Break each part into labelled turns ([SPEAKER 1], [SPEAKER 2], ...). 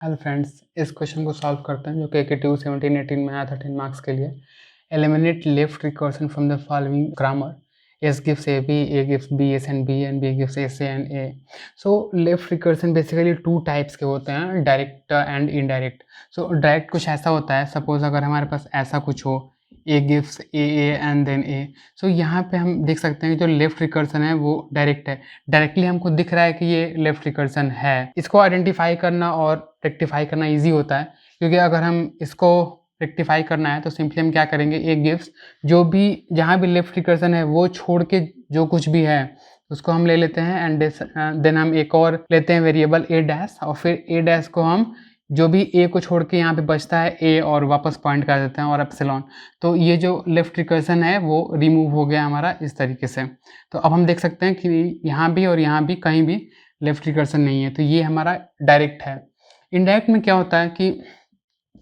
[SPEAKER 1] Hello friends, इस question को solve करते हैं जो कि के 217-18 में आया था 10 मार्क्स के लिए। Eliminate left recursion from the following grammar. S gives A gives B S and B gives S and A. So left recursion basically two types के होते हैं, direct and indirect. So direct कुछ ऐसा होता है, suppose अगर हमारे पास ऐसा कुछ हो, A gives A and then A. So यहाँ पे हम देख सकते हैं कि जो लेफ्ट रिकर्सन है वो डायरेक्ट है। डायरेक्टली हमको दिख रहा है कि ये लेफ्ट रिकर्सन है। इसको आइडेंटिफाई करना और रेक्टिफाई करना इजी होता है, क्योंकि अगर हम इसको रेक्टिफाई करना है तो सिंपली हम क्या करेंगे, ए गिव्स जो भी जहाँ भी लेफ्ट रिकर्सन है वो छोड़ के जो कुछ भी है उसको हम ले लेते हैं एंड देन हम एक और लेते हैं वेरिएबल ए डैश, और फिर ए डैश को हम जो भी ए को छोड़ के यहाँ पे बचता है ए और वापस पॉइंट कर देते हैं और एप्सिलॉन। तो ये जो लेफ्ट रिकर्सन है वो रिमूव हो गया हमारा इस तरीके से। तो अब हम देख सकते हैं कि यहाँ भी और यहाँ भी कहीं भी लेफ्ट रिकर्सन नहीं है, तो ये हमारा डायरेक्ट है। इनडायरेक्ट में क्या होता है कि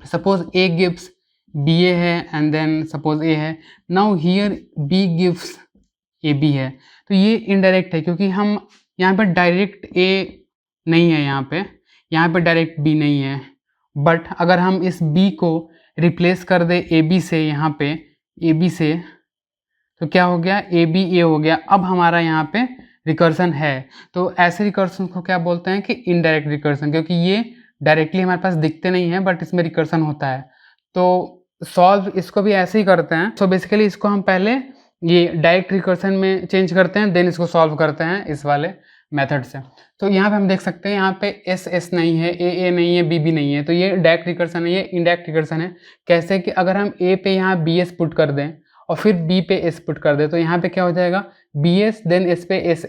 [SPEAKER 1] suppose A gives B A है एंड देन सपोज ए है, now here B gives A B है, तो ये इनडायरेक्ट है क्योंकि हम यहाँ पर डायरेक्ट ए नहीं है, यहाँ पे डायरेक्ट बी नहीं है। बट अगर हम इस बी को रिप्लेस कर दे ए बी से, यहाँ पे ए बी से, तो क्या हो गया, ए बी ए हो गया। अब हमारा यहाँ पे रिकर्सन है। तो ऐसे रिकर्सन को क्या बोलते हैं कि इनडायरेक्ट रिकर्सन, क्योंकि ये डायरेक्टली हमारे पास दिखते नहीं है बट इसमें रिकर्सन होता है। तो सॉल्व इसको भी ऐसे ही करते हैं। सो बेसिकली इसको हम पहले ये डायरेक्ट रिकर्सन में चेंज करते हैं, देन इसको सॉल्व करते हैं इस वाले मेथड से। तो यहाँ पे हम देख सकते हैं, यहाँ पे एस एस नहीं है, ए नहीं है, बी नहीं है, तो ये डायरेक्ट रिकर्सन है, ये इनडायरेक्ट रिकर्सन है। कैसे कि अगर हम ए पे यहाँ बी एस पुट कर दें और फिर बी पे एस पुट कर दे, तो यहाँ पे क्या हो जाएगा, बी एस देन एस पे एस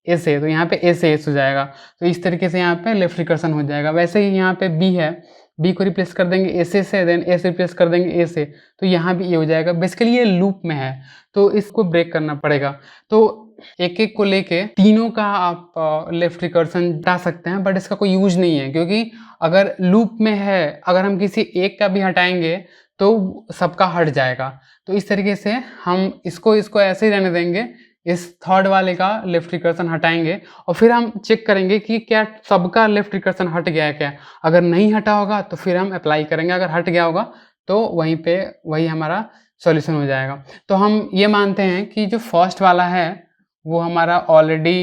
[SPEAKER 1] एस ए, तो यहाँ पे एस एस हो जाएगा। तो इस तरीके से यहाँ पे लेफ्ट रिकर्सन हो जाएगा। वैसे ही यहाँ पे बी है, बी को रिप्लेस कर देंगे एस ए से, देन एस रिप्लेस कर देंगे ए से, तो यहाँ भी ये हो जाएगा। बेसिकली ये लूप में है तो इसको ब्रेक करना पड़ेगा। तो एक एक को लेके तीनों का आप लेफ्ट रिकर्सन हटा सकते हैं, बट इसका कोई यूज नहीं है, क्योंकि अगर लूप में है, अगर हम किसी एक का भी हटाएंगे तो सबका हट जाएगा। तो इस तरीके से हम इसको ऐसे ही रहने देंगे, इस थर्ड वाले का लेफ्ट रिकर्सन हटाएंगे और फिर हम चेक करेंगे कि क्या सबका लेफ्ट रिकर्सन हट गया है क्या। अगर नहीं हटा होगा तो फिर हम अप्लाई करेंगे, अगर हट गया होगा तो वहीं पे वही हमारा सॉल्यूशन हो जाएगा। तो हम ये मानते हैं कि जो फर्स्ट वाला है वो हमारा ऑलरेडी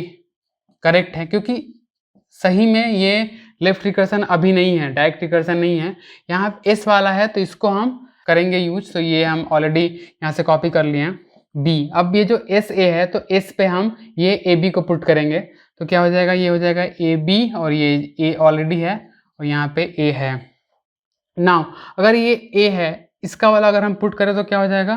[SPEAKER 1] करेक्ट है, क्योंकि सही में ये लेफ्ट रिकर्सन अभी नहीं है, डायरेक्ट रिकर्सन नहीं है। यहाँ एस वाला है तो इसको हम करेंगे यूज, तो ये हम ऑलरेडी यहाँ से कॉपी कर लिए हैं बी। अब ये जो एस ए है तो एस पे हम ये ए बी को पुट करेंगे, तो क्या हो जाएगा, ये हो जाएगा ए बी और ये ए ऑलरेडी है और यहाँ पे ए है। नाउ अगर ये ए है, इसका वाला अगर हम पुट करें तो क्या हो जाएगा,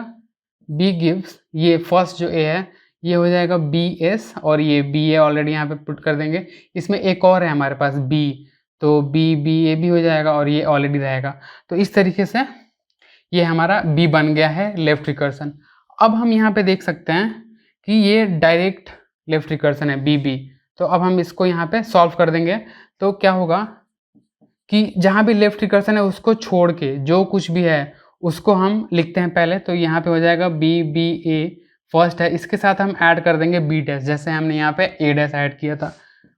[SPEAKER 1] बी गिव्स, ये फर्स्ट जो ए है ये हो जाएगा बी एस, और ये बी ए ऑलरेडी यहाँ पे पुट कर देंगे। इसमें एक और है हमारे पास बी, तो बी बी ए भी हो जाएगा और ये ऑलरेडी रहेगा। तो इस तरीके से ये हमारा बी बन गया है लेफ्ट रिकर्सन। अब हम यहाँ पे देख सकते हैं कि ये डायरेक्ट लेफ्ट रिकर्सन है बी बी। तो अब हम इसको यहाँ पे सॉल्व कर देंगे, तो क्या होगा कि जहाँ भी लेफ्ट रिकर्सन है उसको छोड़ के जो कुछ भी है उसको हम लिखते हैं पहले। तो यहाँ पे हो जाएगा बी बी ए फर्स्ट है, इसके साथ हम ऐड कर देंगे बी डैश, जैसे हमने यहाँ पे ए डैश ऐड किया था।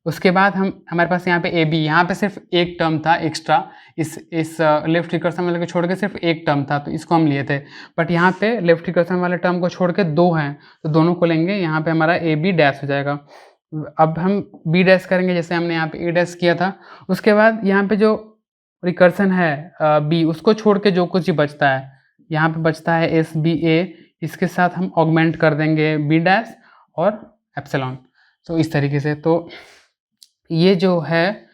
[SPEAKER 1] उसके बाद हमारे पास यहाँ पे ए बी, यहाँ पे सिर्फ एक टर्म था एक्स्ट्रा, इस लेफ्ट रिकर्सन वाले को छोड़ के सिर्फ एक टर्म था तो इसको हम लिए थे। बट यहाँ पे लेफ्ट रिकर्सन वाले टर्म को छोड़ के दो हैं तो दोनों को लेंगे, यहाँ पे हमारा ए बी डैश हो जाएगा। अब हम बी डैश करेंगे जैसे हमने यहाँ पे ए डैश किया था। उसके बाद यहाँ पे जो रिकर्सन है बी, उसको छोड़ के जो कुछ ही बचता है, यहाँ पे बचता है एस बी ए, इसके साथ हम ऑगमेंट कर देंगे बी डैश और एप्सिलॉन। तो इस तरीके से, तो ये जो है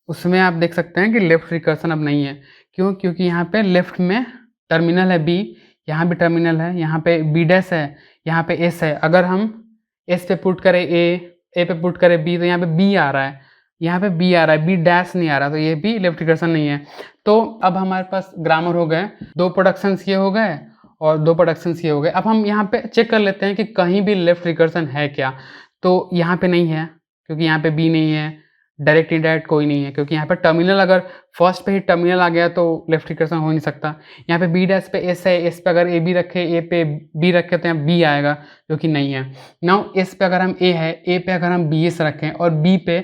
[SPEAKER 1] उसमें आप देख सकते हैं कि लेफ्ट रिकर्सन अब नहीं है। क्यों, क्योंकि यहाँ पे लेफ्ट में टर्मिनल है बी, यहाँ भी टर्मिनल है, यहाँ पे बी डैश है, यहाँ पे एस है। अगर हम एस पे पुट करें ए पे पुट करें बी, तो यहाँ पे बी आ रहा है, यहाँ पे बी आ रहा है, बी डैश नहीं आ रहा, तो ये भी लेफ्ट रिकर्सन नहीं है। तो अब हमारे पास ग्रामर हो गए, दो प्रोडक्शंस ये हो गए और दो प्रोडक्शंस ये हो गए। अब हम यहाँ पे चेक कर लेते हैं कि कहीं भी लेफ्ट रिकर्सन है क्या। तो यहाँ पे नहीं है, क्योंकि यहाँ पे बी नहीं है, डायरेक्ट इनडायरेक्ट कोई नहीं है, क्योंकि यहाँ पे टर्मिनल, अगर फर्स्ट पे ही टर्मिनल आ गया तो लेफ्ट रिकर्सन हो नहीं सकता। यहाँ पे बी डैश पे एस है, एस पे अगर ए बी रखे, ए पे बी रखे तो यहाँ बी आएगा, जो कि नहीं है। नाउ एस पे अगर हम ए है, ए पे अगर हम बी एस रखें और बी पे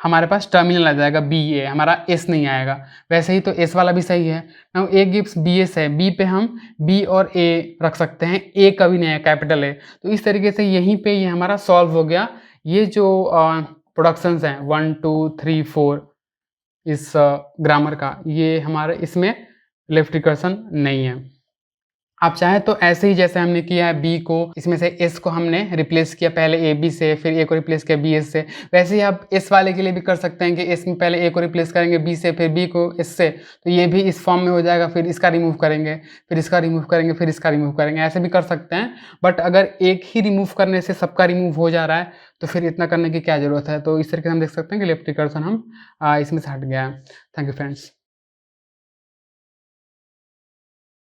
[SPEAKER 1] हमारे पास टर्मिनल आ जाएगा बी ए, हमारा एस नहीं आएगा। वैसे ही तो एस वाला भी सही है। Now A gives B S है, बी पे हम बी और ए रख सकते हैं, ए कभी नहीं है, कैपिटल ए। तो इस तरीके से यहीं पे ये हमारा सॉल्व हो गया। ये जो प्रोडक्शंस हैं 1 2 3 4 इस ग्रामर का, ये हमारे इसमें लेफ्ट रिकर्सन नहीं है। आप चाहें तो ऐसे ही जैसे हमने किया है बी को, इसमें से एस को हमने रिप्लेस किया पहले ए बी से, फिर ए को रिप्लेस किया बी एस से, वैसे ही आप एस वाले के लिए भी कर सकते हैं कि एस में पहले ए को रिप्लेस करेंगे बी से, फिर बी को एस से, तो ये भी इस फॉर्म में हो जाएगा। फिर इसका रिमूव करेंगे, फिर इसका रिमूव करेंगे, फिर इसका रिमूव करेंगे, ऐसे भी कर सकते हैं। बट अगर एक ही रिमूव करने से सबका रिमूव हो जा रहा है तो फिर इतना करने की क्या ज़रूरत है। तो इस तरीके से हम देख सकते हैं कि लेफ्ट रिकर्सन हम इसमें से हट गया है। Thank you friends.